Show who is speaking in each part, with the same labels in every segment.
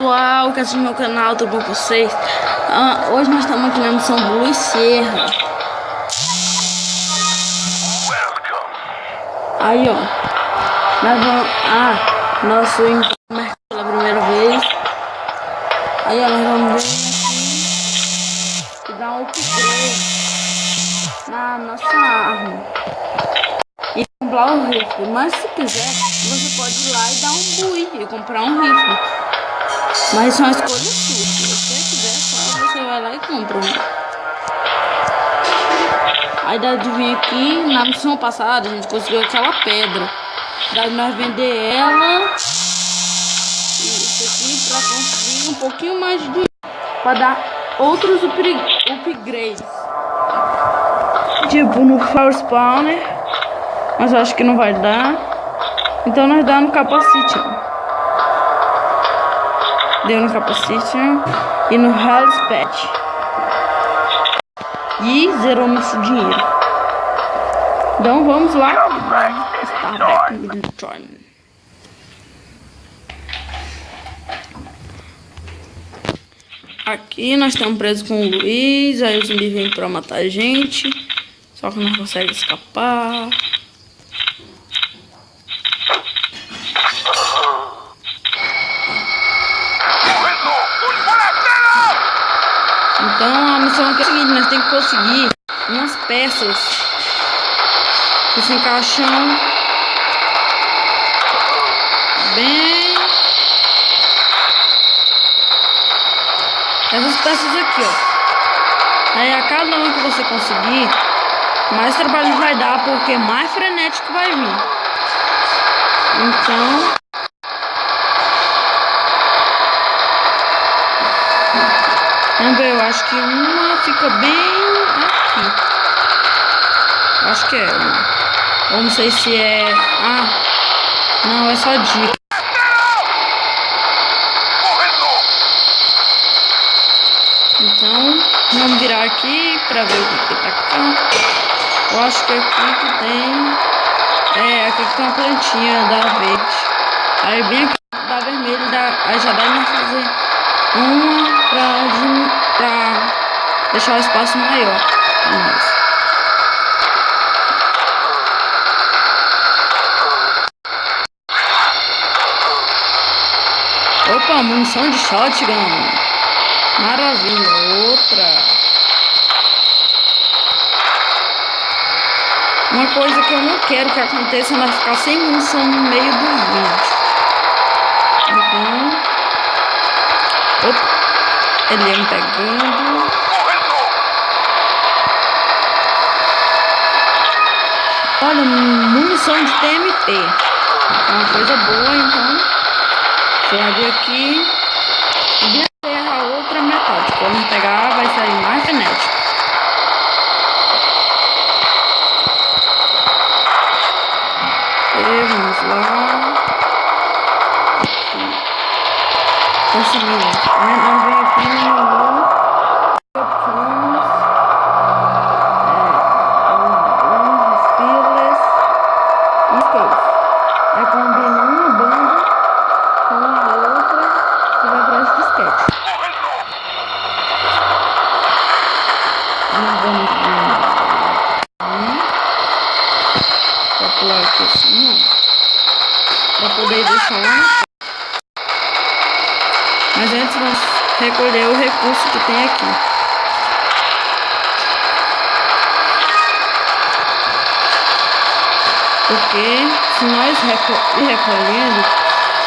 Speaker 1: Pessoal, que assiste meu canal, tudo bom com vocês? Hoje nós estamos aqui na missão Blue e Sierra. Aí, ó, nós vamos. Nosso mercado pela primeira vez. Aí, ó, nós vamos ver aqui e dar um upgrade na nossa arma e comprar um rifle. Mas se quiser, você pode ir lá e dar um bui e comprar um rifle. Mas isso é uma escolha sua. Se você quiser, só você vai lá e compra um. Aí dá de vir aqui, na missão passada a gente conseguiu aquela pedra. Dá de nós vender ela e isso aqui pra conseguir um pouquinho mais de dinheiro, pra dar outros upgrades. Tipo no Flower Spawner, mas eu acho que não vai dar. Então nós dá no Capacity. Deu no Capacity e no Health Pet. E zerou nosso dinheiro. Então vamos lá. Starback Military. Aqui nós estamos presos com o Luiz. Aí o zumbi vem pra matar a gente. Só que não consegue escapar. Então a missão aqui é a seguinte: nós temos que conseguir umas peças que se encaixam bem. Essas peças aqui, ó. Aí a cada uma que você conseguir, mais trabalho vai dar, porque mais frenético vai vir. Então vamos ver, eu acho que uma fica bem aqui. Eu acho que é uma. Eu não sei se é... não, é só dica. Então, vamos virar aqui pra ver o que tem pra cá. Eu acho que aqui que tem... aqui que tem uma plantinha da verde. Aí bem aqui da vermelha, aí já dá pra fazer uma pra deixar o espaço maior. Opa, munição de shotgun. Maravilha. Outra. Uma coisa que eu não quero que aconteça é nós ficar sem munição no meio do vídeo. Então... opa, ele ia me pegando. Olha, munição de TMT. É uma coisa boa, então. Você vai ver aqui. E a outra metade. Quando pegar, vai sair mais frenético. Vamos lá. Conseguimos. Vamos ver aqui no aí combina uma banda com a outra que vai para esse disquete. Nós vamos pular aqui assim, ó, para poder deixar lá. Mas antes vamos recolher o recurso que tem aqui. Porque se nós ir recolhendo,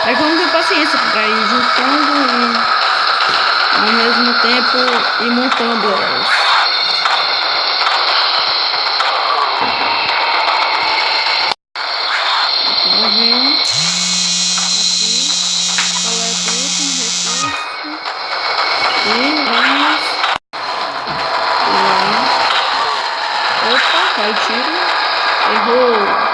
Speaker 1: aí vamos ter paciência para ir juntando e ao mesmo tempo ir montando elas. Então vem aqui, coleta o último recurso e vamos lá. Opa, cai o tiro. Errou.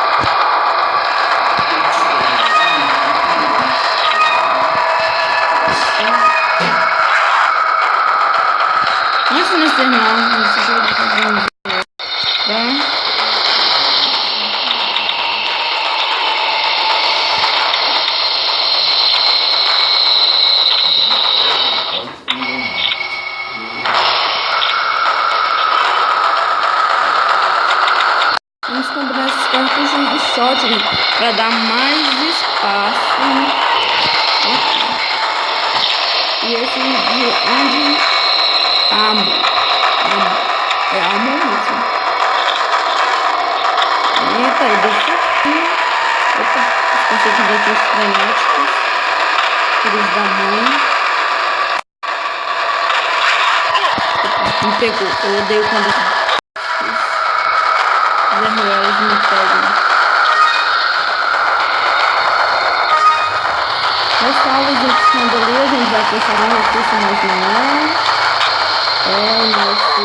Speaker 1: Antes de nós terminarmos esse jogo, vamos ver, tá? para dar mais espaço aqui. E esse de onde amo. É amo mesmo. Eita, e deixa aqui. Opa, os conceitos aqui frenéticos. Filhos da mãe. Me pegou. Eu odeio quando os Zé Ruelas me pegam. Ressalva os opções ali, a gente vai pensar no recurso, mas não é. É o nosso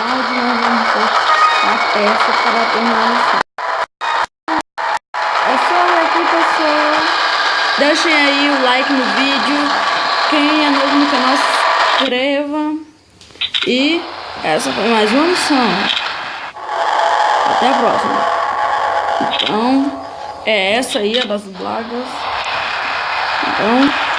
Speaker 1: onde nós vamos pôr a peça para permanecer. É só aqui, pessoal. Deixem aí o like no vídeo. Quem é novo no canal, se inscreva. E essa foi mais uma missão. Até a próxima. Então, é essa aí, a das blagas. Então...